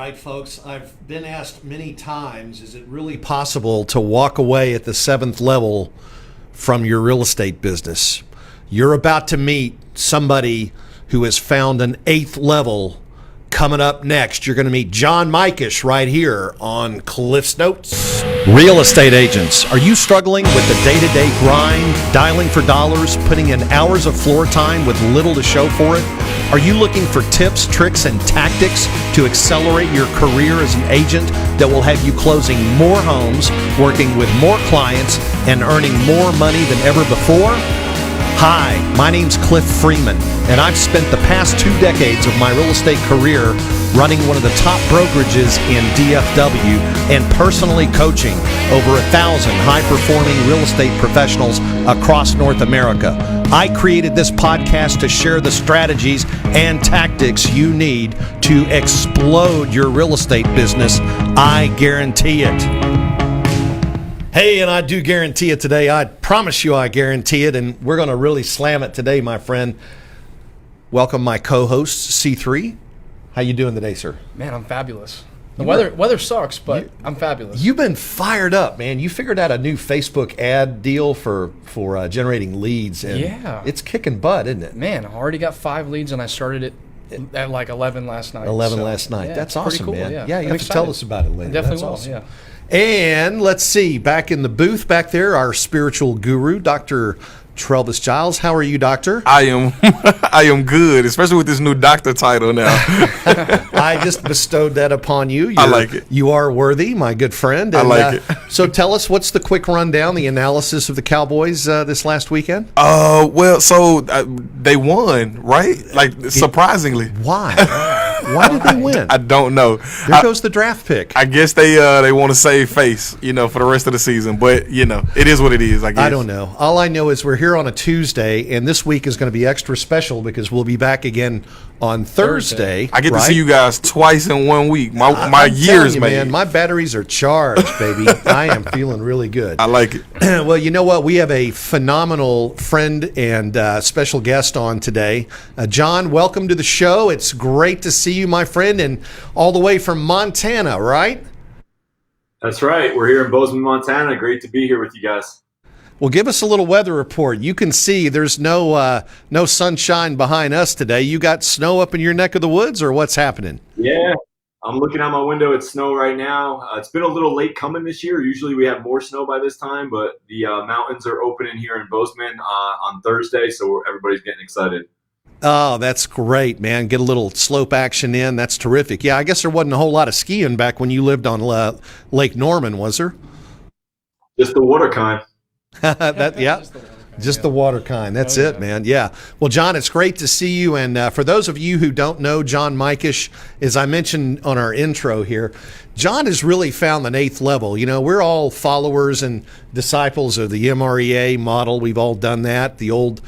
right, folks, I've been asked many times, is it really possible to walk away at the seventh level from your real estate business? You're about to meet somebody who has found an eighth level. Coming up next, you're going to meet John Mikesh right here on Cliff's Notes. Real estate agents, are you struggling with the day-to-day grind, dialing for dollars, putting in hours of floor time with little to show for it? Are you looking for tips, tricks, and tactics to accelerate your career as an agent that will have you closing more homes, working with more clients, and earning more money than ever before? Hi, my name's Cliff Freeman, and I've spent the past 2 decades of my real estate career running one of the top brokerages in DFW and personally coaching over 1,000 high-performing real estate professionals across North America. I created this podcast to share the strategies and tactics you need to explode your real estate business. I guarantee it. Hey, and I do guarantee it today. I promise you I guarantee it, and we're going to really slam it today, my friend. Welcome my co-host, C3. How you doing today, sir? Man, I'm fabulous. The weather sucks, but I'm fabulous. You've been fired up, man. You figured out a new Facebook ad deal for generating leads, and yeah, it's kicking butt, isn't it? Man, I already got 5 leads, and I started it at like 11 last night. 11 last night. Yeah, That's awesome, cool, man. Yeah, you have to tell us about it later. I definitely That's will, awesome. yeah. And let's see, back in the booth back there, our spiritual guru, Dr. Trelvis Giles. How are you, doctor? I am good, especially with this new doctor title now. I just bestowed that upon you. I like it. You are worthy, my good friend. And, I like it. So tell us, what's the quick rundown, the analysis of the Cowboys this last weekend? They won, right? Surprisingly. Why? Why did they win? I don't know. There goes the draft pick. I guess they want to save face, for the rest of the season. But, it is what it is, I guess. I don't know. All I know is we're here on a Tuesday, and this week is going to be extra special because we'll be back again on Thursday. I get to see you guys twice in 1 week. My year's made. Man, my batteries are charged, baby. I am feeling really good. I like it. Well, you know what? We have a phenomenal friend and special guest on today. John, welcome to the show. It's great to see you, my friend, and all the way from Montana, right? That's right. We're here in Bozeman, Montana. Great to be here with you guys. Well, give us a little weather report. You can see there's no sunshine behind us today. You got snow up in your neck of the woods, or what's happening? Yeah, I'm looking out my window. It's snow right now. It's been a little late coming this year. Usually we have more snow by this time, but the mountains are opening here in Bozeman on Thursday, so everybody's getting excited. Oh, that's great, man. Get a little slope action in. That's terrific. Yeah, I guess there wasn't a whole lot of skiing back when you lived on Lake Norman, was there? Just the water kind. Just the water kind. That's it, man. Yeah. Well, John, it's great to see you. And for those of you who don't know, John Mikesh, as I mentioned on our intro here, John has really found an eighth level. We're all followers and disciples of the MREA model. We've all done that, the Old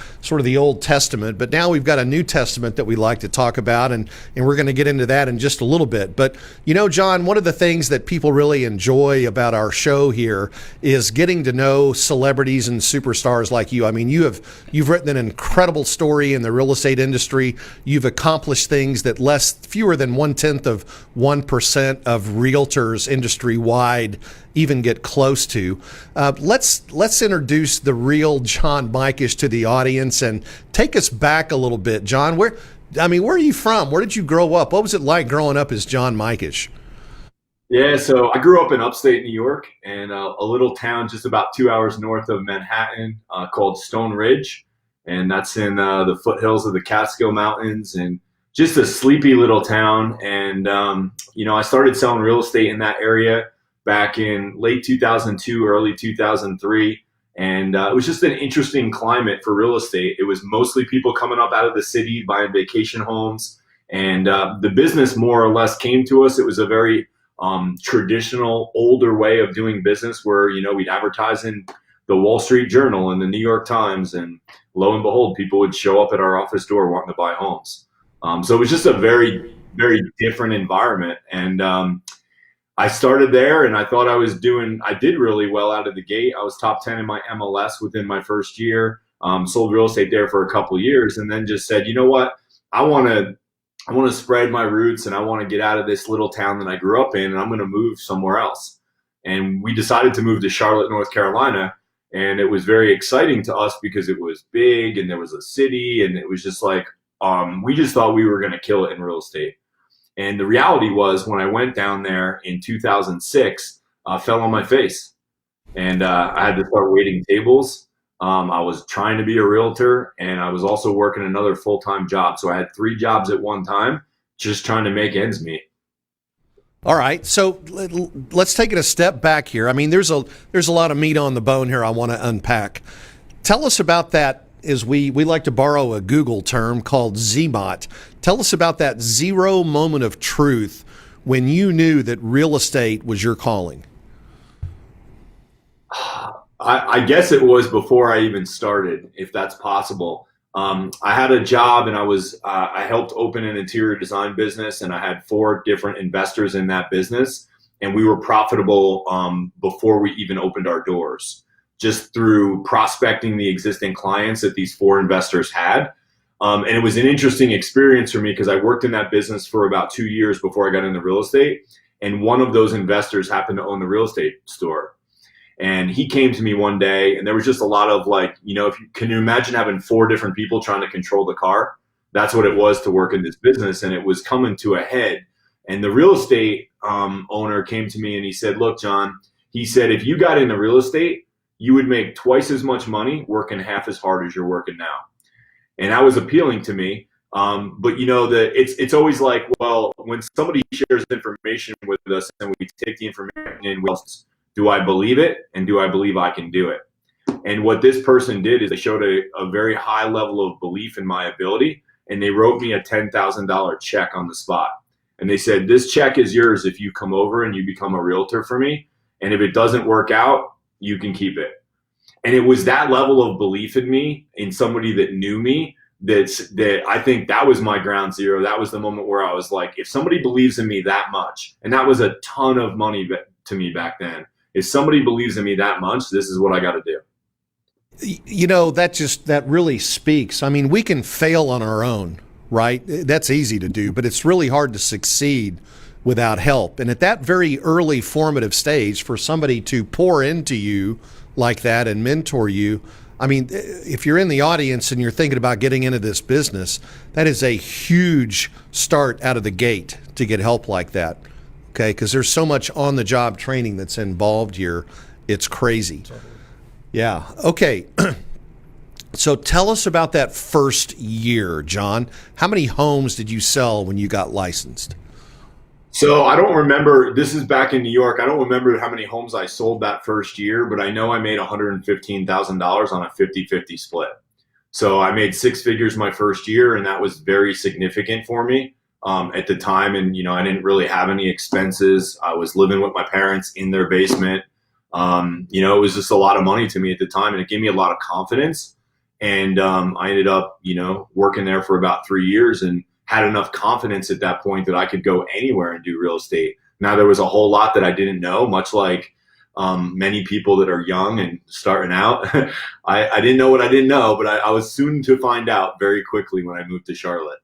Testament. But now we've got a New Testament that we like to talk about, and we're going to get into that in just a little bit. But, John, one of the things that people really enjoy about our show here is getting to know celebrities and superstars like you. I mean, you've written an incredible story in the real estate industry. You've accomplished things that fewer than 1/10% of realtors industry-wide even get close to. Let's introduce the real John Mikesh to the audience and take us back a little bit. John, where are you from? Where did you grow up? What was it like growing up as John Mikesh? Yeah, so I grew up in upstate New York in a little town just about 2 hours north of Manhattan called Stone Ridge, and that's in the foothills of the Catskill Mountains, and just a sleepy little town. And I started selling real estate in that area back in late 2002, early 2003, and it was just an interesting climate for real estate. It was mostly people coming up out of the city buying vacation homes, and the business more or less came to us. It was a very traditional, older way of doing business where, we'd advertise in the Wall Street Journal and the New York Times, and lo and behold, people would show up at our office door wanting to buy homes. So it was just a very, very different environment. And I started there, and I thought I did really well out of the gate. I was top 10 in my MLS within my first year, sold real estate there for a couple of years, and then just said, you know what, I want to I want to spread my roots and I want to get out of this little town that I grew up in, and I'm going to move somewhere else. And we decided to move to Charlotte, North Carolina. And it was very exciting to us because it was big and there was a city, and it was just like, we just thought we were going to kill it in real estate. And the reality was, when I went down there in 2006, I fell on my face, and I had to start waiting tables. I was trying to be a realtor, and I was also working another full-time job. So I had 3 jobs at one time, just trying to make ends meet. All right, so let's take it a step back here. I mean, there's a lot of meat on the bone here I want to unpack. Tell us about that, as we like to borrow a Google term called ZMOT. Tell us about that zero moment of truth when you knew that real estate was your calling. I guess it was before I even started, if that's possible. I had a job, and I helped open an interior design business, and I had 4 different investors in that business, and we were profitable before we even opened our doors, just through prospecting the existing clients that these 4 investors had. And it was an interesting experience for me because I worked in that business for about 2 years before I got into real estate, and one of those investors happened to own the real estate store. And he came to me one day, and there was just a lot of like, can you imagine having 4 different people trying to control the car? That's what it was to work in this business, and it was coming to a head. And the real estate owner came to me and he said, look, John, he said, if you got into real estate, you would make twice as much money working half as hard as you're working now. And that was appealing to me. But it's always like, well, when somebody shares information with us and we take the information in, do I believe it? And do I believe I can do it? And what this person did is they showed a very high level of belief in my ability, and they wrote me a $10,000 check on the spot. And they said, this check is yours if you come over and you become a realtor for me. And if it doesn't work out, you can keep it. And it was that level of belief in me, in somebody that knew me, that I think that was my ground zero. That was the moment where I was like, if somebody believes in me that much, and that was a ton of money to me back then, if somebody believes in me that much, this is what I got to do. That really speaks. I mean, we can fail on our own, right? That's easy to do, but it's really hard to succeed without help. And at that very early formative stage, for somebody to pour into you like that and mentor you, I mean, if you're in the audience and you're thinking about getting into this business, that is a huge start out of the gate to get help like that. Okay, because there's so much on-the-job training that's involved here. It's crazy. Yeah. Okay. So tell us about that first year, John. How many homes did you sell when you got licensed? So I don't remember. This is back in New York. I don't remember how many homes I sold that first year, but I know I made $115,000 on a 50-50 split. So I made 6 figures my first year, and that was very significant for me. At the time, and I didn't really have any expenses. I was living with my parents in their basement. It was just a lot of money to me at the time, and it gave me a lot of confidence. And I ended up, working there for about 3 years and had enough confidence at that point that I could go anywhere and do real estate. Now, there was a whole lot that I didn't know, much like many people that are young and starting out. I didn't know what I didn't know, but I was soon to find out very quickly when I moved to Charlotte.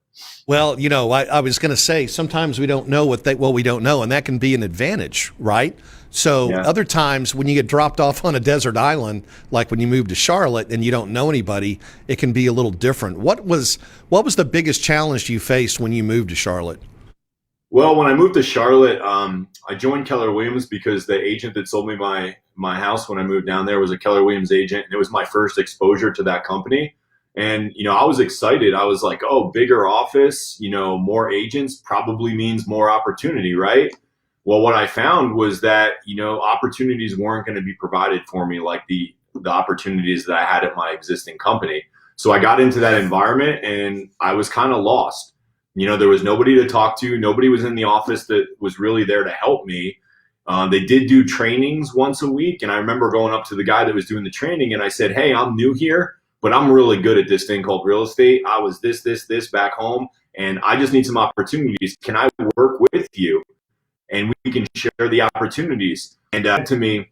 Well, I was going to say, sometimes we don't know we don't know, and that can be an advantage, right? So Other times when you get dropped off on a desert island, like when you move to Charlotte and you don't know anybody, it can be a little different. What was the biggest challenge you faced when you moved to Charlotte? Well, when I moved to Charlotte, I joined Keller Williams because the agent that sold me my house when I moved down there was a Keller Williams agent, and it was my first exposure to that company. And, I was excited. I was like, oh, bigger office, more agents probably means more opportunity, right? Well, what I found was that, opportunities weren't going to be provided for me like the opportunities that I had at my existing company. So I got into that environment and I was kind of lost. There was nobody to talk to. Nobody was in the office that was really there to help me. They did do trainings once a week. And I remember going up to the guy that was doing the training and I said, hey, I'm new here, but I'm really good at this thing called real estate. I was this back home, and I just need some opportunities. Can I work with you? And we can share the opportunities. And to me,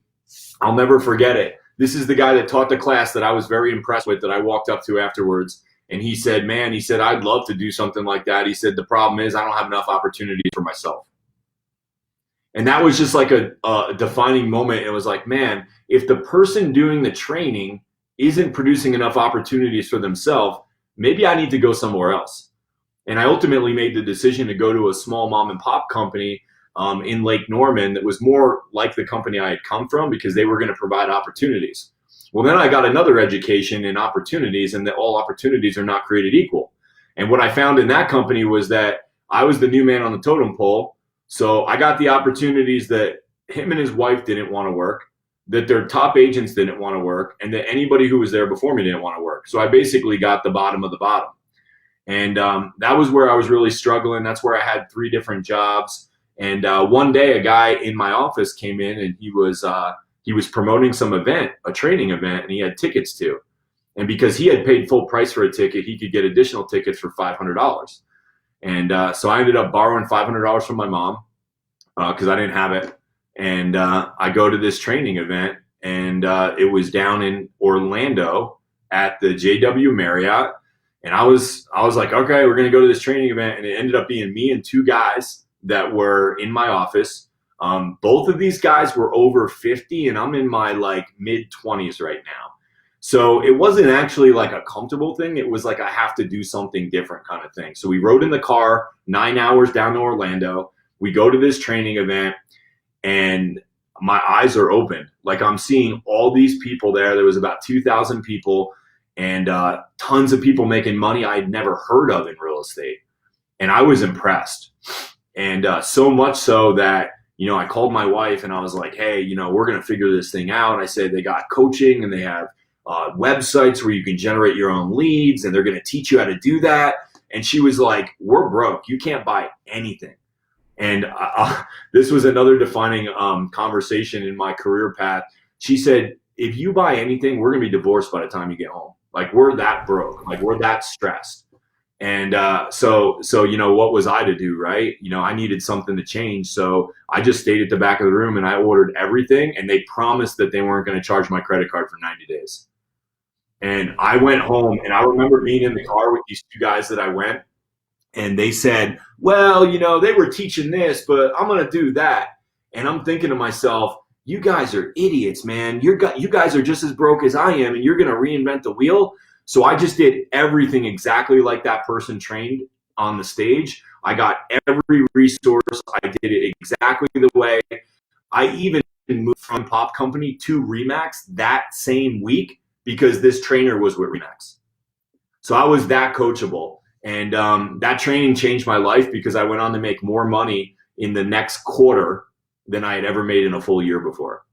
I'll never forget it. This is the guy that taught the class that I was very impressed with, that I walked up to afterwards. And he said, man, he said, I'd love to do something like that. He said, the problem is I don't have enough opportunities for myself. And that was just like a defining moment. It was like, man, if the person doing the training isn't producing enough opportunities for themselves, maybe I need to go somewhere else. And I ultimately made the decision to go to a small mom and pop company in Lake Norman that was more like the company I had come from, because they were going to provide opportunities. Well, then I got another education in opportunities, and that all opportunities are not created equal. And what I found in that company was that I was the new man on the totem pole. So I got the opportunities that him and his wife didn't want to work, that their top agents didn't want to work, and that anybody who was there before me didn't want to work. So I basically got the bottom of the bottom. And that was where I was really struggling. That's where I had 3 different jobs. And one day a guy in my office came in, and he was promoting some event, a training event, and he had tickets to. And because he had paid full price for a ticket, he could get additional tickets for $500. And so I ended up borrowing $500 from my mom because I didn't have it. And I go to this training event, and it was down in Orlando at the JW Marriott. And I was like, okay, we're going to go to this training event. And it ended up being me and 2 guys that were in my office. Both of these guys were over 50, and I'm in my like mid 20s right now. So it wasn't actually like a comfortable thing. It was like, I have to do something different kind of thing. So we rode in the car 9 hours down to Orlando. We go to this training event, and my eyes are open. Like, I'm seeing all these people there. There was about 2,000 people, and tons of people making money I had never heard of in real estate. And I was impressed. And so much so that, you know, I called my wife and I was like, hey, you know, we're going to figure this thing out. I said, they got coaching, and they have websites where you can generate your own leads, and they're going to teach you how to do that. And she was like, we're broke. You can't buy anything. And this was another defining conversation in my career path. She said, if you buy anything, we're going to be divorced by the time you get home. Like, we're that broke. Like, we're that stressed. And so, you know, what was I to do, right? You know, I needed something to change. So I just stayed at the back of the room, and I ordered everything, and they promised that they weren't going to charge my credit card for 90 days. And I went home, and I remember being in the car with these 2 guys that I went, and they said, well, you know, they were teaching this, but I'm going to do that. And I'm thinking to myself, you guys are idiots, man. You guys are just as broke as I am, and you're going to reinvent the wheel. So I just did everything exactly like that person trained on the stage. I got every resource. I did it exactly the way. I even moved from Pop Company to Remax that same week because this trainer was with Remax. So I was that coachable. And that training changed my life because I went on to make more money in the next quarter than I had ever made in a full year before.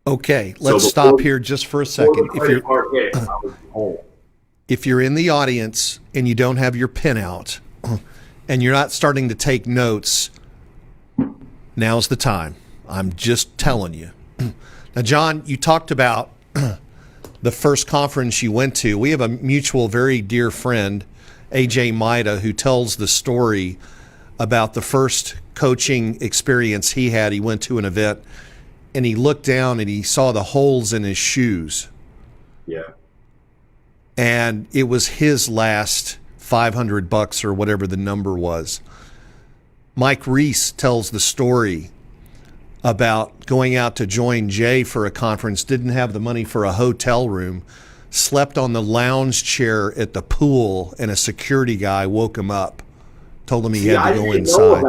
Okay, let's stop here just for a second. If you're in the audience and you don't have your pen out and you're not starting to take notes, now's the time. I'm just telling you. Now, John, you talked about the first conference you went to. We have a mutual, very dear friend, AJ Maida, who tells the story about the first coaching experience he had. He went to an event, and he looked down and he saw the holes in his shoes. Yeah. And it was his last $500 or whatever the number was. Mike Reese tells the story about going out to join Jay for a conference, didn't have the money for a hotel room, slept on the lounge chair at the pool, and a security guy woke him up, told him he had to go inside.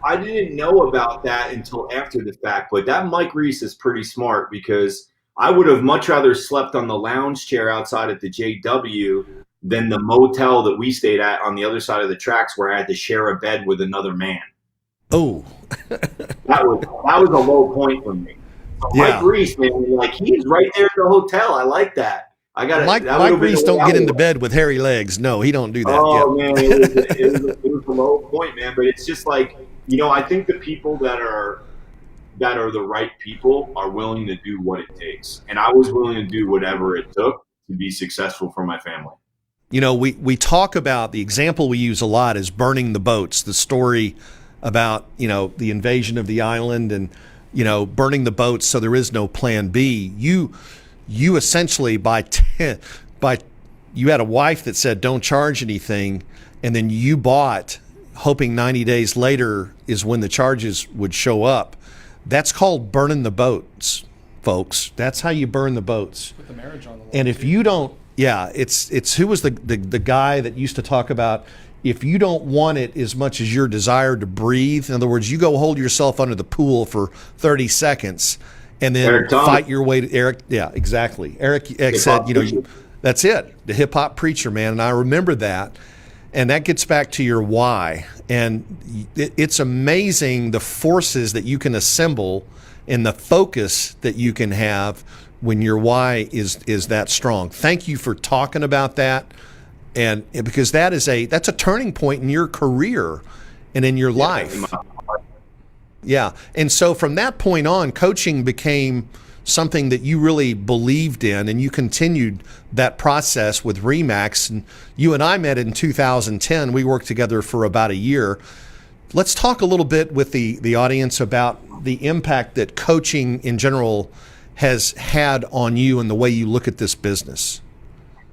I didn't know about that until after the fact, but that Mike Reese is pretty smart, because I would have much rather slept on the lounge chair outside at the JW than the motel that we stayed at on the other side of the tracks where I had to share a bed with another man. Oh. that was a low point for me. Yeah. Mike Reese, man, like, he's right there at the hotel. I like that. Mike Reese don't get into bed with hairy legs. No, he don't do that. Oh, man, it was a low point, man. But it's just like, you know, I think the people that are the right people are willing to do what it takes. And I was willing to do whatever it took to be successful for my family. You know, we talk about, the example we use a lot is burning the boats, the story about, you know, the invasion of the island and, you know, burning the boats so there is no plan B. You essentially by you had a wife that said don't charge anything, and then you bought hoping 90 days later is when the charges would show up. That's called burning the boats, folks. That's how you burn the boats. Put the marriage on the line. And if you don't, it's who was the guy that used to talk about, if you don't want it as much as your desire to breathe, in other words, you go hold yourself under the pool for 30 seconds and then fight your way to Eric. Yeah, exactly. Eric said, that's it. The hip hop preacher, man. And I remember that. And that gets back to your why. And it's amazing the forces that you can assemble and the focus that you can have when your why is that strong. Thank you for talking about that. And because that's a turning point in your career and in your life. Yeah. And so from that point on, coaching became something that you really believed in, and you continued that process with Remax. And you and I met in 2010. We worked together for about a year. Let's talk a little bit with the audience about the impact that coaching in general has had on you and the way you look at this business.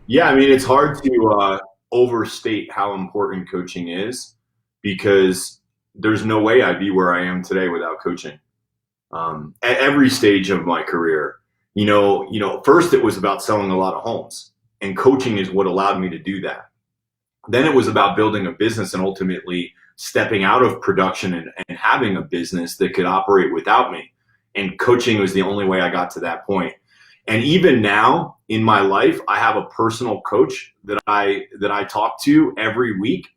Yeah, I mean, it's hard to overstate how important coaching is, because there's no way I'd be where I am today without coaching. At every stage of my career, first it was about selling a lot of homes, and coaching is what allowed me to do that. Then it was about building a business and ultimately stepping out of production and having a business that could operate without me. And coaching was the only way I got to that point. And even now in my life, I have a personal coach that I talk to every week.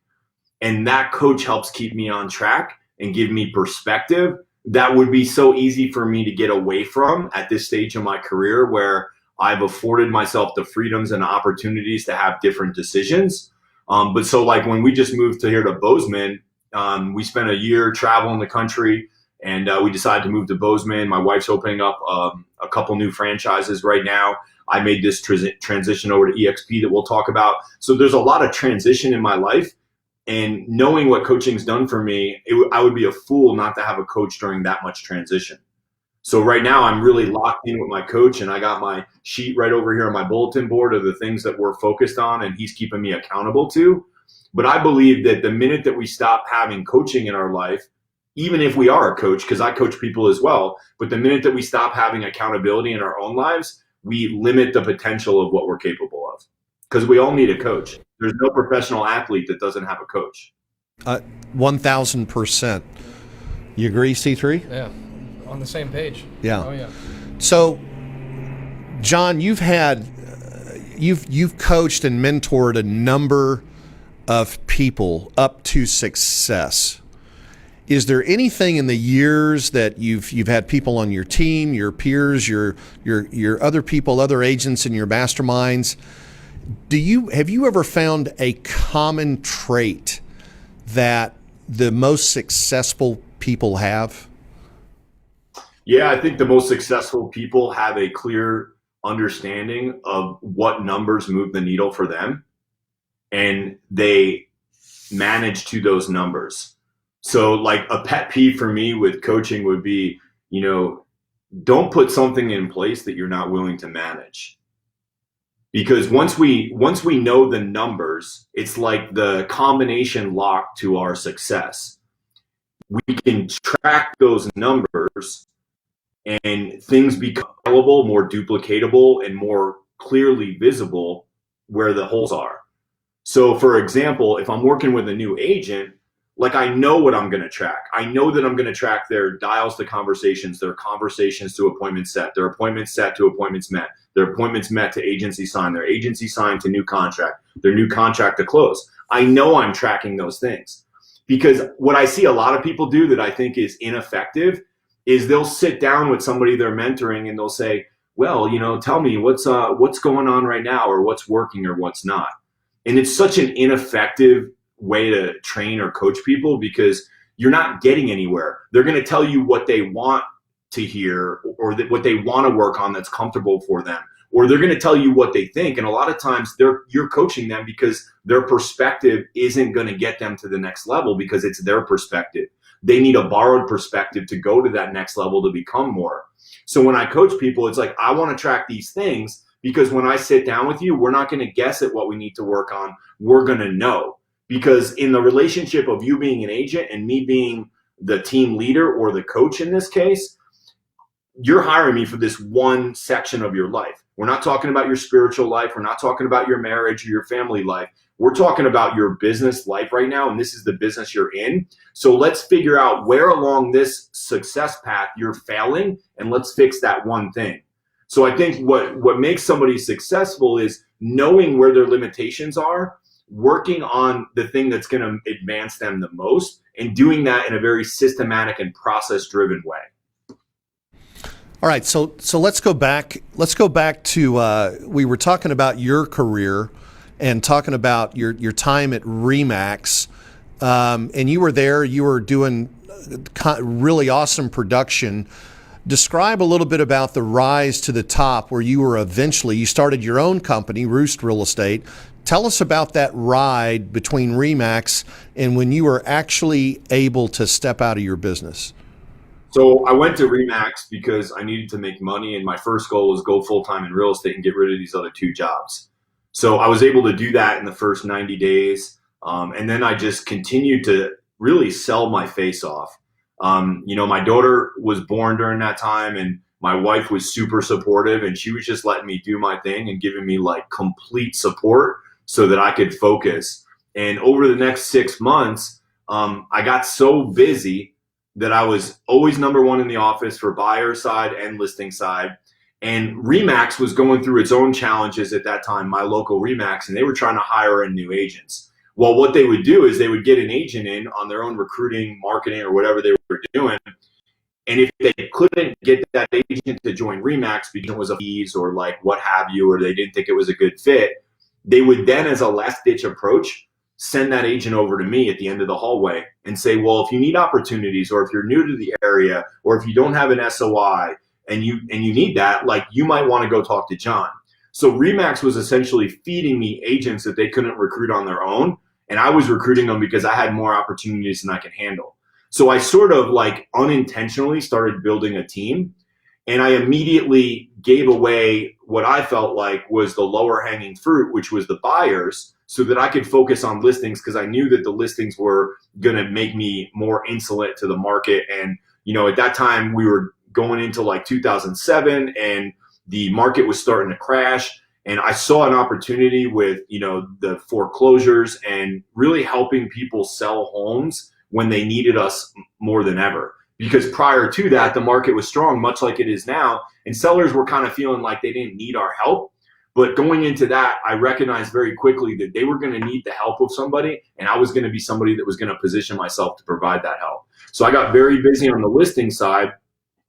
And that coach helps keep me on track and give me perspective that would be so easy for me to get away from at this stage of my career, where I've afforded myself the freedoms and opportunities to have different decisions. But so like when we just moved here to Bozeman, we spent a year traveling the country, and we decided to move to Bozeman. My wife's opening up a couple new franchises right now. I made this transition over to EXP that we'll talk about. So there's a lot of transition in my life. And knowing what coaching's done for me, I would be a fool not to have a coach during that much transition. So right now I'm really locked in with my coach, and I got my sheet right over here on my bulletin board of the things that we're focused on, and he's keeping me accountable to. But I believe that the minute that we stop having coaching in our life, even if we are a coach, because I coach people as well, but the minute that we stop having accountability in our own lives, we limit the potential of what we're capable of. Because we all need a coach. There's no professional athlete that doesn't have a coach. 1,000%. You agree, C3? Yeah, on the same page. Yeah. Oh yeah. So, John, you've coached and mentored a number of people up to success. Is there anything in the years that you've had people on your team, your peers, your other people, other agents in your masterminds? Have you ever found a common trait that the most successful people have? Yeah, I think the most successful people have a clear understanding of what numbers move the needle for them, and they manage to those numbers. So like a pet peeve for me with coaching would be, don't put something in place that you're not willing to manage. Because once we know the numbers, it's like the combination lock to our success. We can track those numbers, and things become scalable, more duplicatable, and more clearly visible where the holes are. So for example, if I'm working with a new agent, like I know what I'm going to track. I know that I'm going to track their dials to conversations, their conversations to appointments set, their appointments set to appointments met, their appointments met to agency sign, their agency signed to new contract, their new contract to close. I know I'm tracking those things, because what I see a lot of people do that I think is ineffective is they'll sit down with somebody they're mentoring and they'll say, well, tell me what's going on right now, or what's working or what's not. And it's such an ineffective way to train or coach people, because you're not getting anywhere. They're going to tell you what they want to hear, or what they want to work on that's comfortable for them, or they're going to tell you what they think. And a lot of times you're coaching them because their perspective isn't going to get them to the next level, because it's their perspective. They need a borrowed perspective to go to that next level to become more. So when I coach people, it's like, I want to track these things because when I sit down with you, we're not going to guess at what we need to work on. We're going to know, because in the relationship of you being an agent and me being the team leader or the coach in this case, you're hiring me for this one section of your life. We're not talking about your spiritual life. We're not talking about your marriage or your family life. We're talking about your business life right now, and this is the business you're in. So let's figure out where along this success path you're failing, and let's fix that one thing. So I think what makes somebody successful is knowing where their limitations are, working on the thing that's going to advance them the most, and doing that in a very systematic and process-driven way. All right, so let's go back. Let's go back to we were talking about your career and talking about your time at Remax, and you were there. You were doing really awesome production. Describe a little bit about the rise to the top, where you started your own company, Roost Real Estate. Tell us about that ride between Remax and when you were actually able to step out of your business. So I went to Remax because I needed to make money, and my first goal was go full-time in real estate and get rid of these other two jobs. So I was able to do that in the first 90 days. And then I just continued to really sell my face off. My daughter was born during that time, and my wife was super supportive, and she was just letting me do my thing and giving me like complete support so that I could focus. And over the next 6 months, I got so busy that I was always number one in the office for buyer side and listing side. And Remax was going through its own challenges at that time, my local Remax, and they were trying to hire in new agents. Well, what they would do is they would get an agent in on their own recruiting, marketing, or whatever they were doing. And if they couldn't get that agent to join Remax because it was a fees or like what have you, or they didn't think it was a good fit, they would then, as a last ditch approach, send that agent over to me at the end of the hallway and say, well, if you need opportunities, or if you're new to the area, or if you don't have an SOI and you need that, like, you might want to go talk to John. So Remax was essentially feeding me agents that they couldn't recruit on their own. And I was recruiting them because I had more opportunities than I could handle. So I sort of like unintentionally started building a team, and I immediately gave away what I felt like was the lower hanging fruit, which was the buyers, so that I could focus on listings, because I knew that the listings were going to make me more insolent to the market. And, at that time we were going into like 2007, and the market was starting to crash. And I saw an opportunity with, the foreclosures and really helping people sell homes when they needed us more than ever. Because prior to that, the market was strong, much like it is now, and sellers were kind of feeling like they didn't need our help. But going into that, I recognized very quickly that they were going to need the help of somebody, and I was going to be somebody that was going to position myself to provide that help. So I got very busy on the listing side,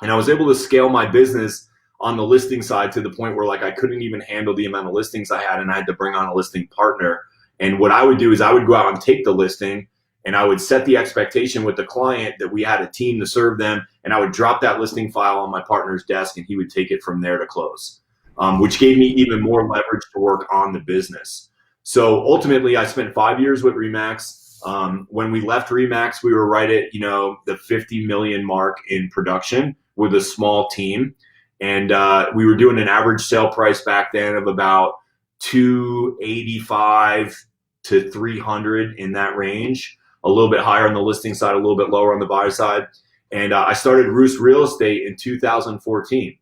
and I was able to scale my business on the listing side to the point where like I couldn't even handle the amount of listings I had, and I had to bring on a listing partner. And what I would do is I would go out and take the listing, and I would set the expectation with the client that we had a team to serve them, and I would drop that listing file on my partner's desk, and he would take it from there to close. Which gave me even more leverage to work on the business. So ultimately, I spent 5 years with Remax. When we left Remax, we were right at the 50 million mark in production with a small team, and we were doing an average sale price back then of about 285 to 300 in that range. A little bit higher on the listing side, a little bit lower on the buyer side. And I started Roost Real Estate in 2014,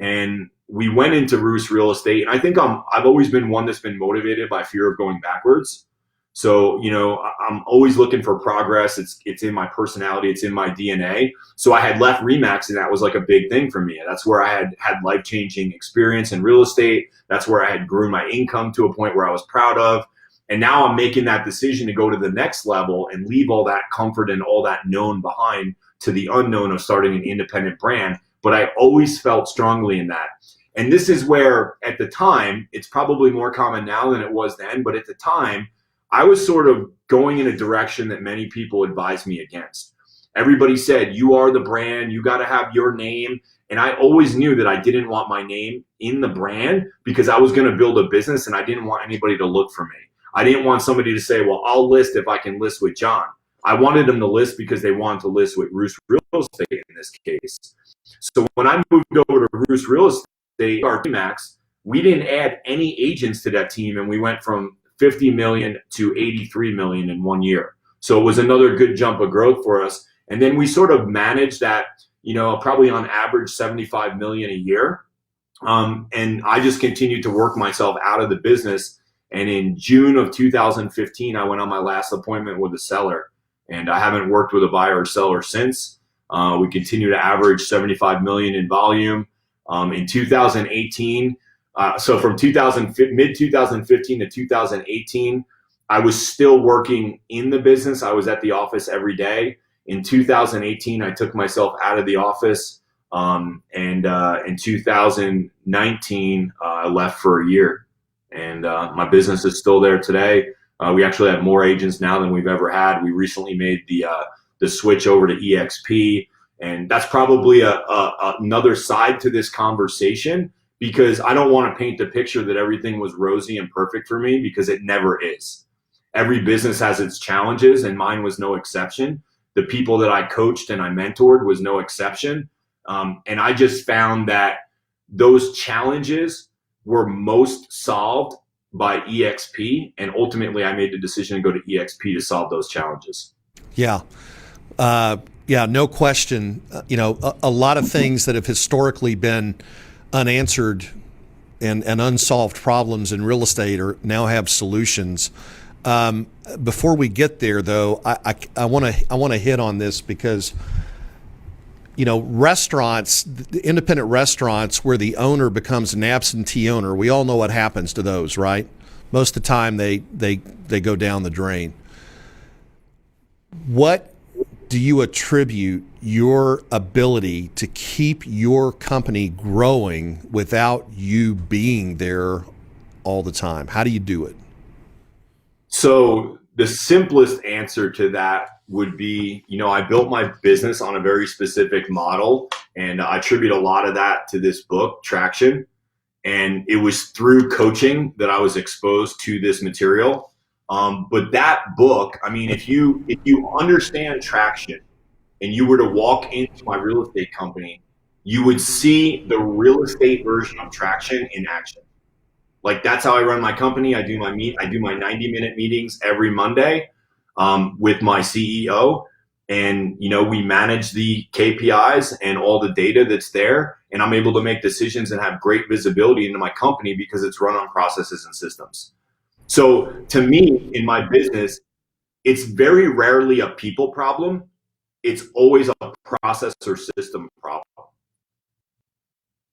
and we went into Roost Real Estate, and I think I've always been one that's been motivated by fear of going backwards. So, I'm always looking for progress. It's in my personality. It's in my DNA. So I had left Remax, and that was like a big thing for me. That's where I had life-changing experience in real estate. That's where I had grown my income to a point where I was proud of. And now I'm making that decision to go to the next level and leave all that comfort and all that known behind to the unknown of starting an independent brand. But I always felt strongly in that. And this is where, at the time, it's probably more common now than it was then, but at the time, I was sort of going in a direction that many people advised me against. Everybody said, you are the brand, you got to have your name. And I always knew that I didn't want my name in the brand, because I was going to build a business and I didn't want anybody to look for me. I didn't want somebody to say, well, I'll list if I can list with John. I wanted them to list because they wanted to list with Roost Real Estate in this case. So when I moved over to Roost Real Estate, our Remax, we didn't add any agents to that team, and we went from 50 million to 83 million in 1 year. So it was another good jump of growth for us. And then we sort of managed that, probably on average 75 million a year. And I just continued to work myself out of the business. And in June of 2015, I went on my last appointment with a seller, and I haven't worked with a buyer or seller since. We continue to average 75 million in volume. In 2018, so from mid 2015 to 2018, I was still working in the business. I was at the office every day. In 2018, I took myself out of the office. And in 2019, I left for a year. And my business is still there today. We actually have more agents now than we've ever had. We recently made the switch over to EXP. And that's probably another side to this conversation, because I don't want to paint the picture that everything was rosy and perfect for me, because it never is. Every business has its challenges, and mine was no exception. The people that I coached and I mentored was no exception. And I just found that those challenges were most solved by EXP. And ultimately, I made the decision to go to EXP to solve those challenges. Yeah. Yeah, no question. A lot of things that have historically been unanswered and unsolved problems in real estate now have solutions. Before we get there, though, I want to hit on this because, restaurants, the independent restaurants where the owner becomes an absentee owner, we all know what happens to those, right? Most of the time they go down the drain. What do you attribute your ability to keep your company growing without you being there all the time? How do you do it? So the simplest answer to that would be, I built my business on a very specific model, and I attribute a lot of that to this book, Traction. And it was through coaching that I was exposed to this material. But that book, if you understand Traction and you were to walk into my real estate company, you would see the real estate version of Traction in action. Like, that's how I run my company. I do my 90-minute meetings every Monday with my CEO, and we manage the KPIs and all the data that's there, and I'm able to make decisions and have great visibility into my company because it's run on processes and systems. So to me, in my business, it's very rarely a people problem. It's always a process or system problem,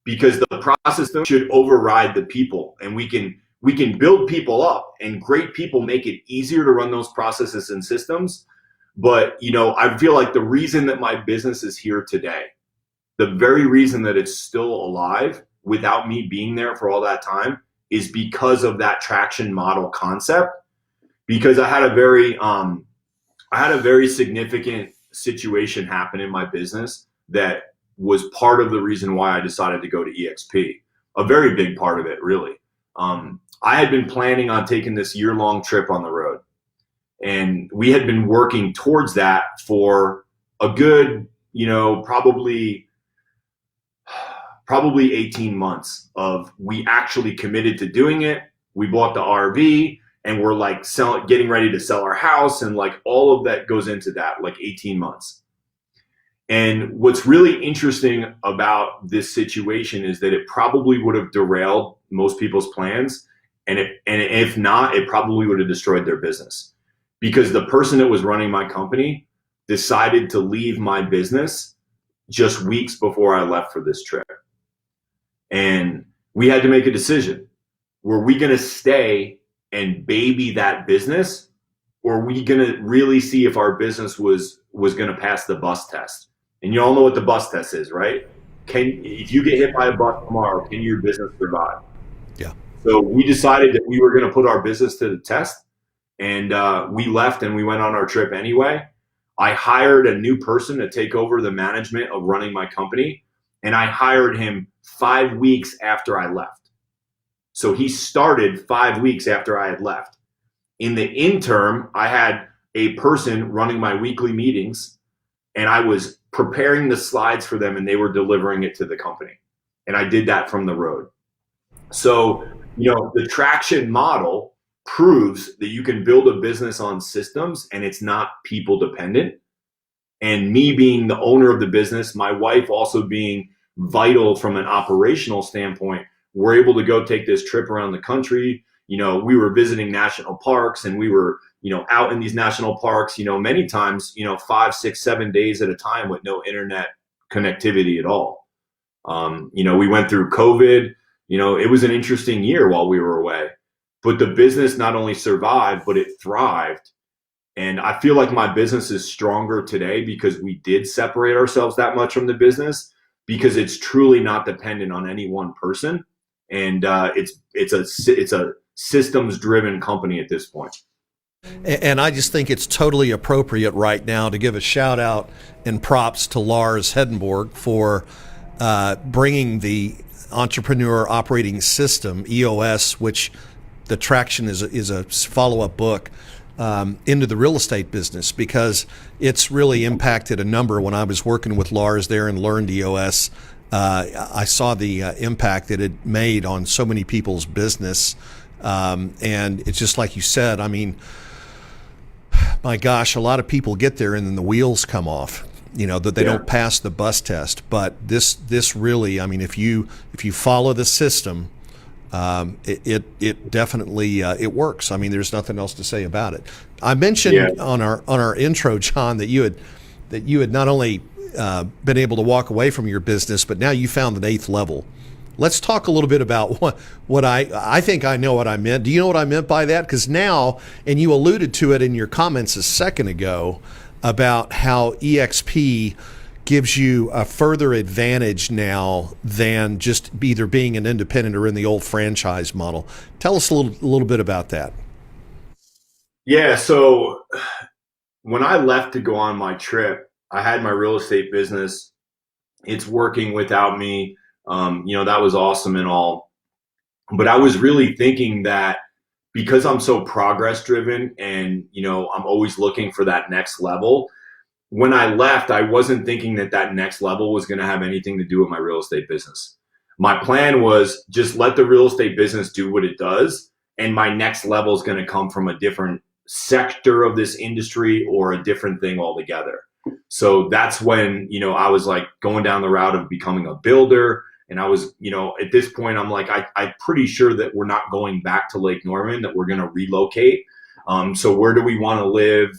because the process should override the people, and we can build people up, and great people make it easier to run those processes and systems. But, I feel like the reason that my business is here today, the very reason that it's still alive without me being there for all that time, is because of that Traction model concept. Because I had a very significant situation happen in my business that was part of the reason why I decided to go to EXP. A very big part of it, really. I had been planning on taking this year-long trip on the road, and we had been working towards that for a good, probably 18 months of, we actually committed to doing it. We bought the RV, and we're like getting ready to sell our house, and like all of that goes into that, like 18 months. And what's really interesting about this situation is that it probably would have derailed most people's plans. And if not, it probably would have destroyed their business, because the person that was running my company decided to leave my business just weeks before I left for this trip. And we had to make a decision. Were we going to stay and baby that business, or were we going to really see if our business was going to pass the bus test? And you all know what the bus test is, right? If you get hit by a bus tomorrow, can your business survive? Yeah. So we decided that we were going to put our business to the test, and we left and we went on our trip anyway. I hired a new person to take over the management of running my company, and I hired him 5 weeks after I left. So he started 5 weeks after I had left. In the interim, I had a person running my weekly meetings, and I was preparing the slides for them, and they were delivering it to the company. And I did that from the road. So, the traction model proves that you can build a business on systems and it's not people dependent. And me being the owner of the business, my wife also being vital from an operational standpoint, we're able to go take this trip around the country. We were visiting national parks, and we were, out in these national parks, many times, 5, 6, 7 days at a time with no internet connectivity at all. We went through COVID. It was an interesting year while we were away, but the business not only survived, but it thrived. And I feel like my business is stronger today because we did separate ourselves that much from the business, because it's truly not dependent on any one person. And it's a systems driven company at this point. And I just think it's totally appropriate right now to give a shout out and props to Lars Hedenborg for bringing the Entrepreneur Operating System, EOS, which the Traction is a follow-up book, into the real estate business, because it's really impacted a number. When I was working with Lars there and learned EOS, I saw the impact that it made on so many people's business. And it's just like you said, I mean, my gosh, a lot of people get there and then the wheels come off, that they don't pass the bus test. But this really, I mean, if you follow the system, it definitely it works. I mean, there's nothing else to say about it. I mentioned on our intro, John, that you had not only been able to walk away from your business, but now you found an 8th level. Let's talk a little bit about what I think I know what I meant. Do you know what I meant by that? Because now, and you alluded to it in your comments a second ago about how EXP gives you a further advantage now than just either being an independent or in the old franchise model. Tell us a little bit about that. Yeah, so when I left to go on my trip, I had my real estate business. It's working without me. That was awesome and all. But I was really thinking that because I'm so progress driven and, I'm always looking for that next level. When I left, I wasn't thinking that next level was going to have anything to do with my real estate business. My plan was just let the real estate business do what it does. And my next level is going to come from a different sector of this industry or a different thing altogether. So that's when, I was like going down the route of becoming a builder. And I was, at this point, I'm like, I'm pretty sure that we're not going back to Lake Norman, that we're going to relocate. So where do we want to live?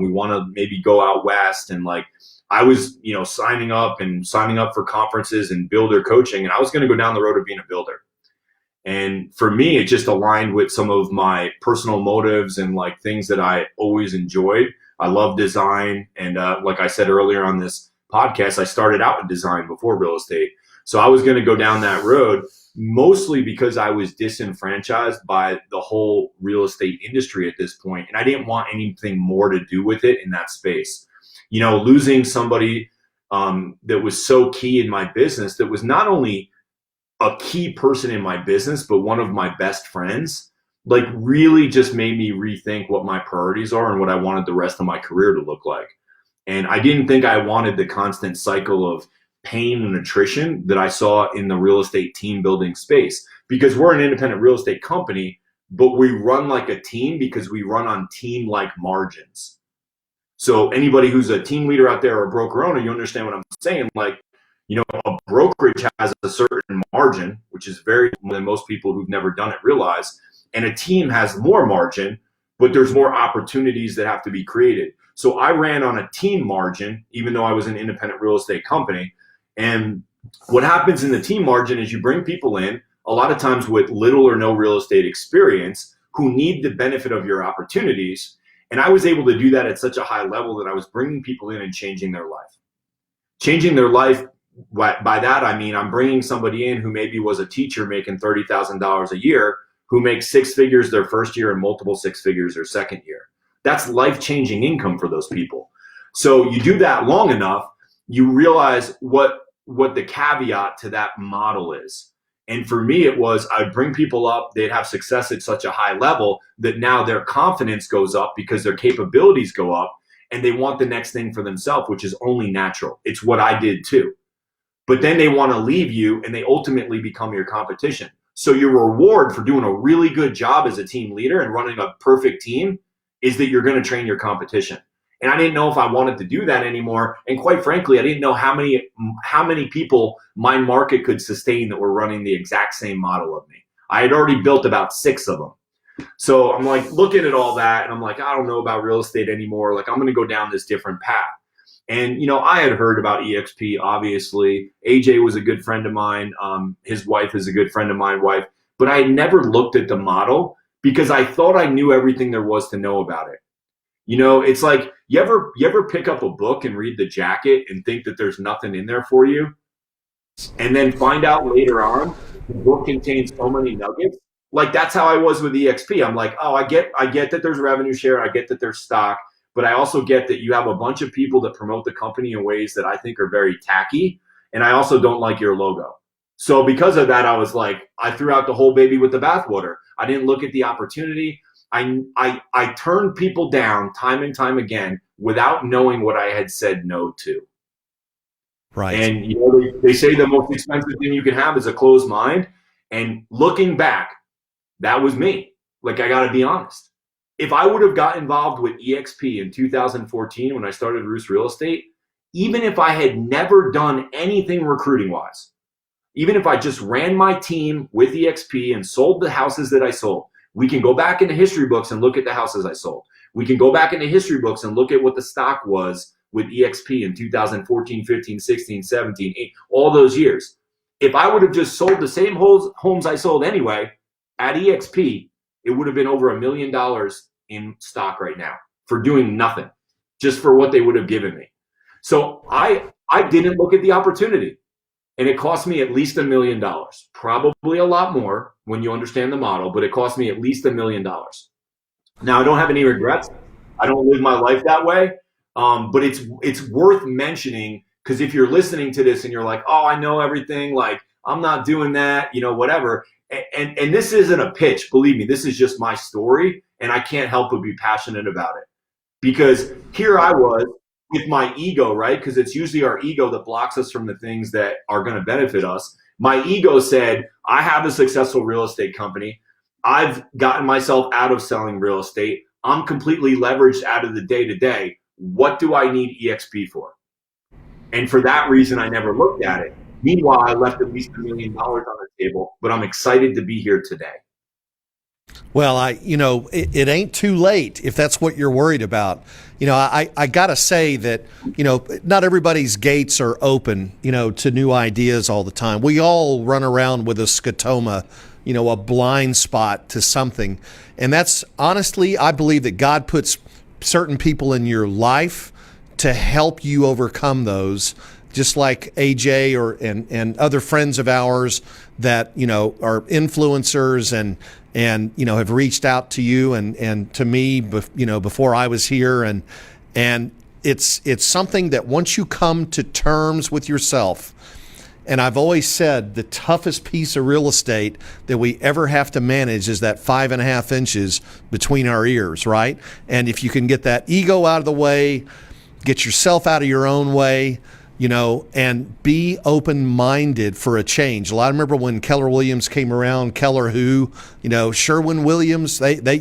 We want to maybe go out west. And like, I was, signing up for conferences and builder coaching, and I was going to go down the road of being a builder. And for me, it just aligned with some of my personal motives and like things that I always enjoyed. I love design. And like I said earlier on this podcast, I started out in design before real estate. So I was going to go down that road, mostly because I was disenfranchised by the whole real estate industry at this point, and I didn't want anything more to do with it in that space. Losing somebody that was so key in my business, that was not only a key person in my business, but one of my best friends, like really just made me rethink what my priorities are and what I wanted the rest of my career to look like. And I didn't think I wanted the constant cycle of pain and attrition that I saw in the real estate team building space, because we're an independent real estate company, but we run like a team because we run on team like margins. So anybody who's a team leader out there or a broker owner, you understand what I'm saying. Like, a brokerage has a certain margin, which is very more than most people who've never done it realize. And a team has more margin, but there's more opportunities that have to be created. So I ran on a team margin, even though I was an independent real estate company. And what happens in the team margin is you bring people in, a lot of times with little or no real estate experience, who need the benefit of your opportunities. And I was able to do that at such a high level that I was bringing people in and changing their life. Changing their life, by that I mean I'm bringing somebody in who maybe was a teacher making $30,000 a year, who makes 6 figures their first year and multiple 6 figures their second year. That's life-changing income for those people. So you do that long enough, you realize what the caveat to that model is. And for me, it was I'd bring people up, they'd have success at such a high level that now their confidence goes up because their capabilities go up, and they want the next thing for themselves, which is only natural. It's what I did too. But then they want to leave you and they ultimately become your competition. So your reward for doing a really good job as a team leader and running a perfect team is that you're going to train your competition. And I didn't know if I wanted to do that anymore. And quite frankly, I didn't know how many people my market could sustain that were running the exact same model of me. I had already built about 6 of them. So I'm like looking at all that and I'm like, I don't know about real estate anymore. Like I'm going to go down this different path. And, I had heard about EXP, obviously. AJ was a good friend of mine. His wife is a good friend of my wife. But I had never looked at the model because I thought I knew everything there was to know about it. It's like you ever pick up a book and read the jacket and think that there's nothing in there for you, and then find out later on the book contains so many nuggets. Like that's how I was with EXP. I'm like, oh, I get that there's revenue share, I get that there's stock, but I also get that you have a bunch of people that promote the company in ways that I think are very tacky, and I also don't like your logo. So because of that, I was like, I threw out the whole baby with the bathwater. I didn't look at the opportunity. I turned people down time and time again without knowing what I had said no to. Right. And they say the most expensive thing you can have is a closed mind. And looking back, that was me. Like I got to be honest. If I would have got involved with EXP in 2014 when I started Roost Real Estate, even if I had never done anything recruiting wise, even if I just ran my team with EXP and sold the houses that I sold, we can go back into history books and look at the houses I sold. We can go back into history books and look at what the stock was with EXP in 2014, 15, 16, 17, 8, all those years. If I would have just sold the same homes I sold anyway at EXP, it would have been over $1 million in stock right now for doing nothing, just for what they would have given me. So I didn't look at the opportunity. And it cost me at least $1 million, probably a lot more when you understand the model, but it cost me at least $1 million. Now, I don't have any regrets. I don't live my life that way. But it's worth mentioning because if you're listening to this and you're like, oh, I know everything, like I'm not doing that, whatever. And this isn't a pitch. Believe me, this is just my story. And I can't help but be passionate about it because here I was with my ego, right? Because it's usually our ego that blocks us from the things that are going to benefit us. My ego said, I have a successful real estate company. I've gotten myself out of selling real estate. I'm completely leveraged out of the day-to-day. What do I need EXP for? And for that reason, I never looked at it. Meanwhile, I left at least $1 million on the table, but I'm excited to be here today. Well, it ain't too late if that's what you're worried about. I got to say that, not everybody's gates are open, to new ideas all the time. We all run around with a scotoma, a blind spot to something. And that's honestly, I believe that God puts certain people in your life to help you overcome those, just like AJ and other friends of ours that, are influencers and have reached out to you and to me, before I was here. And it's something that once you come to terms with yourself, and I've always said the toughest piece of real estate that we ever have to manage is that 5.5 inches between our ears, right? And if you can get that ego out of the way, get yourself out of your own way, and be open-minded for a change. I remember when Keller Williams came around, Keller who, Sherwin Williams, they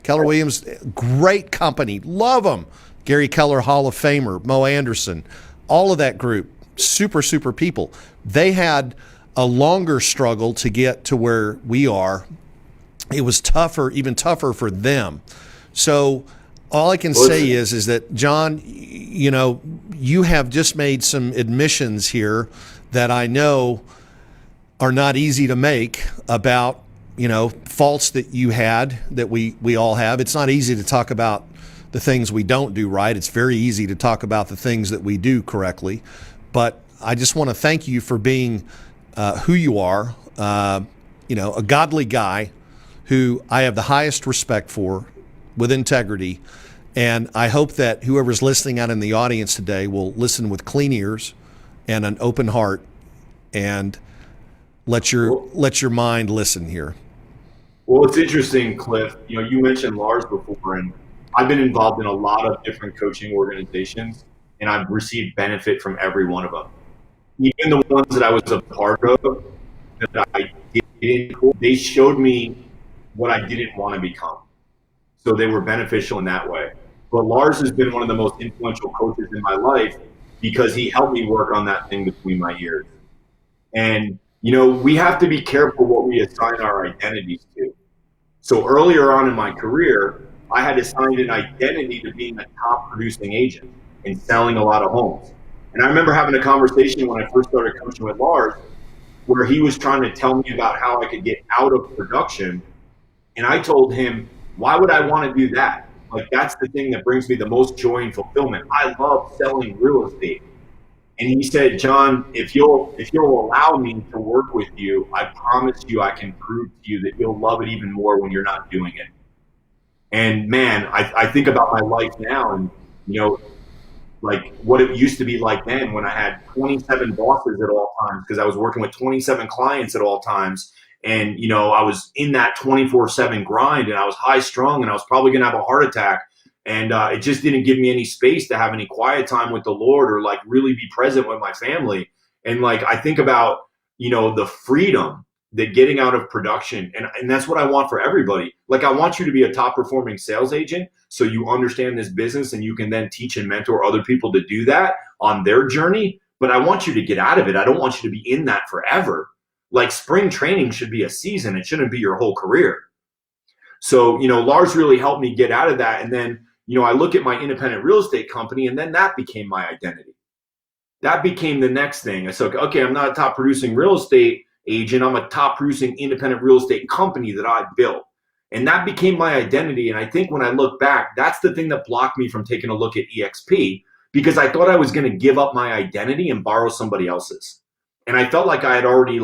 Keller Williams, great company, love them. Gary Keller, Hall of Famer, Mo Anderson, all of that group, super, super people. They had a longer struggle to get to where we are. It was even tougher for them. So all I can say is that, John, you have just made some admissions here that I know are not easy to make about, faults that you had, that we all have. It's not easy to talk about the things we don't do right. It's very easy to talk about the things that we do correctly. But I just want to thank you for being who you are, a godly guy who I have the highest respect for, with integrity. And I hope that whoever's listening out in the audience today will listen with clean ears and an open heart and let your mind listen here. Well, it's interesting, Cliff. You mentioned Lars before, and I've been involved in a lot of different coaching organizations, and I've received benefit from every one of them. Even the ones that I was a part of, that I did They showed me what I didn't want to become. So they were beneficial in that way. But Lars has been one of the most influential coaches in my life because he helped me work on that thing between my ears. And, we have to be careful what we assign our identities to. So earlier on in my career, I had assigned an identity to being a top producing agent and selling a lot of homes. And I remember having a conversation when I first started coaching with Lars where he was trying to tell me about how I could get out of production. And I told him, why would I want to do that? Like, that's the thing that brings me the most joy and fulfillment. I love selling real estate. And he said, John, if you'll allow me to work with you, I promise you I can prove to you that you'll love it even more when you're not doing it. And man, I think about my life now and, like what it used to be like then when I had 27 bosses at all times because I was working with 27 clients at all times. And, I was in that 24/7 grind and I was high strung and I was probably going to have a heart attack. And it just didn't give me any space to have any quiet time with the Lord or like really be present with my family. And like, I think about, the freedom that getting out of production. And that's what I want for everybody. Like, I want you to be a top performing sales agent so you understand this business and you can then teach and mentor other people to do that on their journey. But I want you to get out of it. I don't want you to be in that forever. Like, spring training should be a season. It shouldn't be your whole career. So, Lars really helped me get out of that. And then, I look at my independent real estate company and then that became my identity. That became the next thing. I said, okay, I'm not a top producing real estate agent. I'm a top producing independent real estate company that I built. And that became my identity. And I think when I look back, that's the thing that blocked me from taking a look at EXP because I thought I was going to give up my identity and borrow somebody else's. And I felt like I had already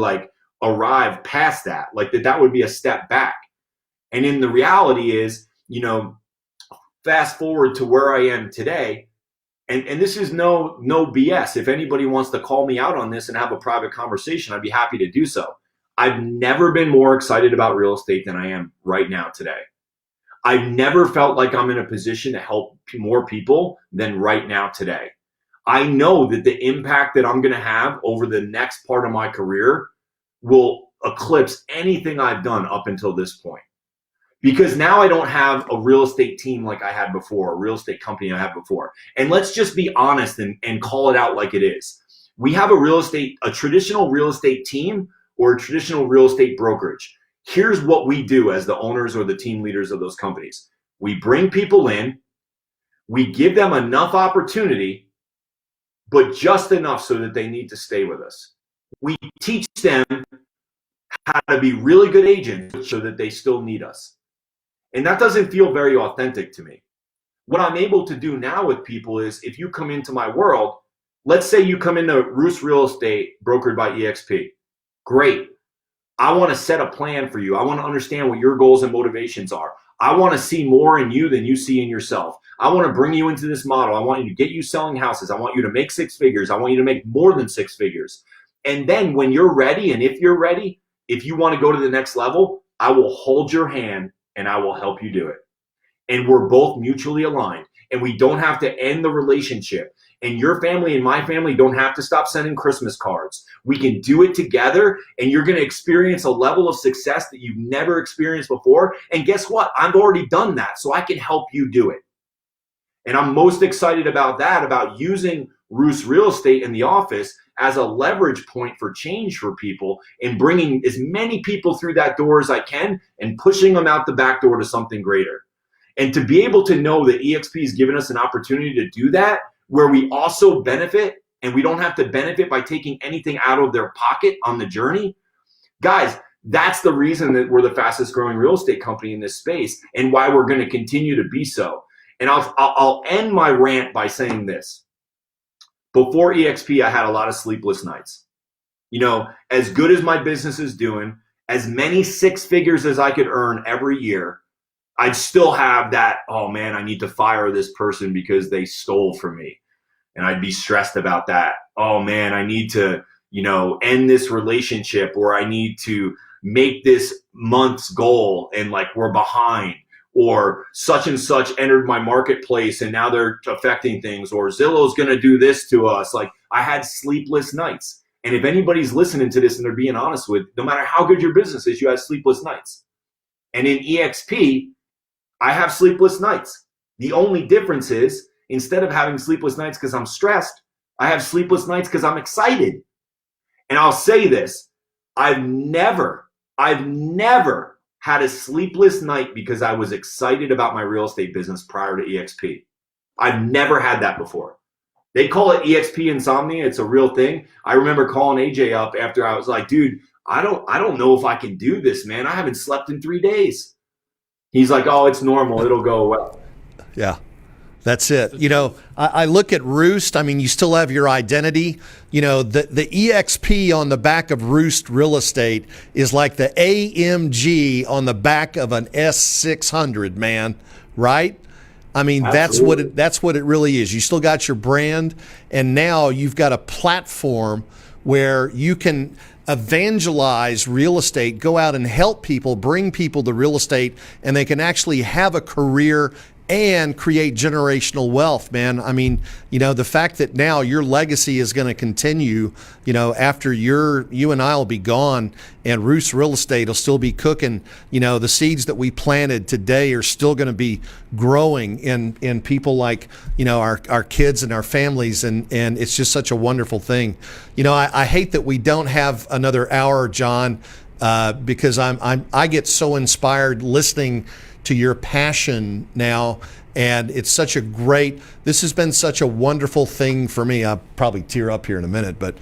arrived past that, like that would be a step back. And in the reality is, fast forward to where I am today, and this is no BS. If anybody wants to call me out on this and have a private conversation, I'd be happy to do so. I've never been more excited about real estate than I am right now today. I've never felt like I'm in a position to help more people than right now today. I know that the impact that I'm going to have over the next part of my career will eclipse anything I've done up until this point. Because now I don't have a real estate team like I had before, a real estate company I had before. And let's just be honest and call it out like it is. We have a traditional real estate team or a traditional real estate brokerage. Here's what we do as the owners or the team leaders of those companies. We bring people in, we give them enough opportunity, but just enough so that they need to stay with us. We teach them how to be really good agents so that they still need us. And that doesn't feel very authentic to me. What I'm able to do now with people is if you come into my world, let's say you come into Roos Real Estate brokered by EXP. Great. I want to set a plan for you. I want to understand what your goals and motivations are. I want to see more in you than you see in yourself. I want to bring you into this model. I want you to get you selling houses. I want you to make 6 figures. I want you to make more than 6 figures. And then when you're ready, and if you're ready, if you want to go to the next level, I will hold your hand and I will help you do it. And we're both mutually aligned and we don't have to end the relationship. And your family and my family don't have to stop sending Christmas cards. We can do it together and you're going to experience a level of success that you've never experienced before. And guess what? I've already done that, so I can help you do it. And I'm most excited about that, about using Roos Real Estate in the office as a leverage point for change for people and bringing as many people through that door as I can and pushing them out the back door to something greater. And to be able to know that EXP has given us an opportunity to do that, where we also benefit and we don't have to benefit by taking anything out of their pocket on the journey. Guys, that's the reason that we're the fastest growing real estate company in this space and why we're going to continue to be so. And I'll end my rant by saying this. Before EXP, I had a lot of sleepless nights. As good as my business is doing, as many 6 figures as I could earn every year, I'd still have that, oh man, I need to fire this person because they stole from me. And I'd be stressed about that. Oh man, I need to, end this relationship, or I need to make this month's goal and we're behind, or such and such entered my marketplace and now they're affecting things, or Zillow's going to do this to us. I had sleepless nights. And if anybody's listening to this and they're being honest with, no matter how good your business is, you have sleepless nights. And in EXP, I have sleepless nights. The only difference is instead of having sleepless nights because I'm stressed, I have sleepless nights because I'm excited. And I'll say this, I've never had a sleepless night because I was excited about my real estate business prior to EXP. I've never had that before. They call it EXP insomnia. It's a real thing. I remember calling AJ up after I was like, dude, I don't know if I can do this, man. I haven't slept in 3 days. He's like, oh, it's normal. It'll go away. Yeah. That's it. You know, I look at Roost. I mean, you still have your identity. You know, the EXP on the back of Roost Real Estate is like the AMG on the back of an S600, man. Right? I mean, Absolutely. that's what it really is. You still got your brand, and now you've got a platform where you can evangelize real estate, go out and help people, bring people to real estate, and they can actually have a career and create generational wealth, man. I mean, you know, the fact that now your legacy is going to continue, you know, after you and I will be gone, and Roost Real Estate will still be cooking. You know, the seeds that we planted today are still going to be growing in people like, you know, our kids and our families, and it's just such a wonderful thing. You know, I hate that we don't have another hour, John, because I get so inspired listening to your passion now, and it's such a this has been such a wonderful thing for me. I'll probably tear up here in a minute, but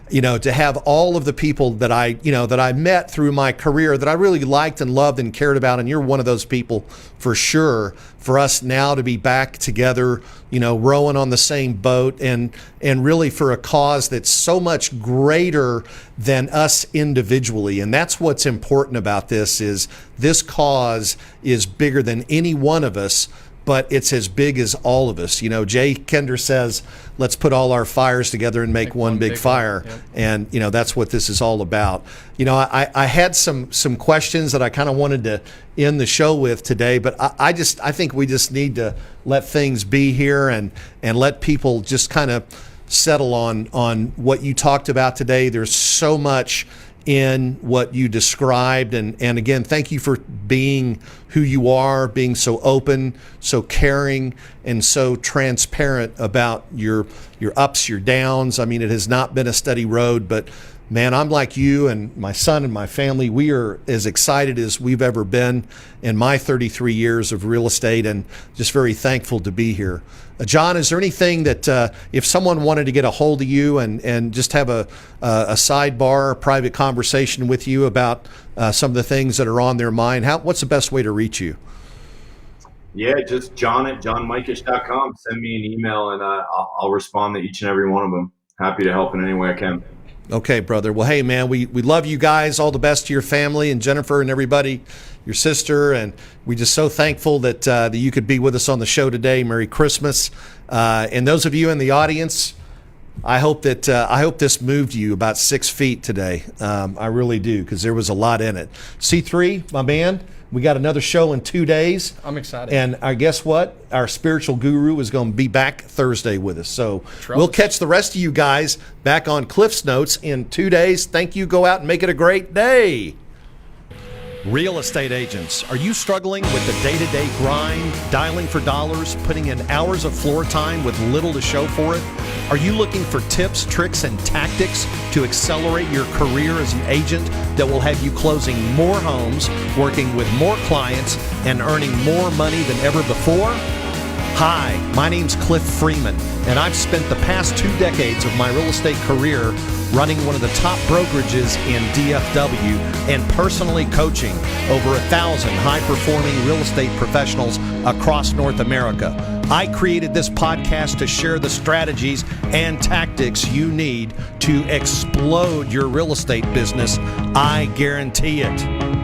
you know, to have all of the people that I met through my career that I really liked and loved and cared about, and you're one of those people for sure, for us now to be back together, you know, rowing on the same boat, and really for a cause that's so much greater than us individually. And that's what's important about this, is this cause is bigger than any one of us, but it's as big as all of us. You know, Jay Kender says, let's put all our fires together and make one big fire. Yep. And, you know, that's what this is all about. You know, I had some questions that I kind of wanted to end the show with today, but I think we just need to let things be here and let people just kind of settle on what you talked about today. There's so much in what you described, and again, thank you for being who you are, being so open, so caring, and so transparent about your ups, your downs. I mean, it has not been a steady road, but man, I'm like you and my son and my family. We are as excited as we've ever been in my 33 years of real estate, and just very thankful to be here. John, is there anything that if someone wanted to get a hold of you and just have a sidebar, a private conversation with you about some of the things that are on their mind, what's the best way to reach you? Yeah, just john@johnmikesh.com. Send me an email, and I'll respond to each and every one of them. Happy to help in any way I can. Okay, brother. Well, hey, man, we love you guys. All the best to your family and Jennifer and everybody, your sister, and we're just so thankful that you could be with us on the show today. Merry Christmas. And those of you in the audience, I hope this moved you about 6 feet today. I really do, because there was a lot in it. C3, my man, we got another show in 2 days. I'm excited. And guess what? Our spiritual guru is going to be back Thursday with us. So we'll catch the rest of you guys back on Cliff's Notes in 2 days. Thank you. Go out and make it a great day. Real estate agents, are you struggling with the day-to-day grind, dialing for dollars, putting in hours of floor time with little to show for it? Are you looking for tips, tricks, and tactics to accelerate your career as an agent that will have you closing more homes, working with more clients, and earning more money than ever before? Hi, my name's Cliff Freeman, and I've spent the past 2 decades of my real estate career running one of the top brokerages in DFW and personally coaching over 1,000 high-performing real estate professionals across North America. I created this podcast to share the strategies and tactics you need to explode your real estate business. I guarantee it.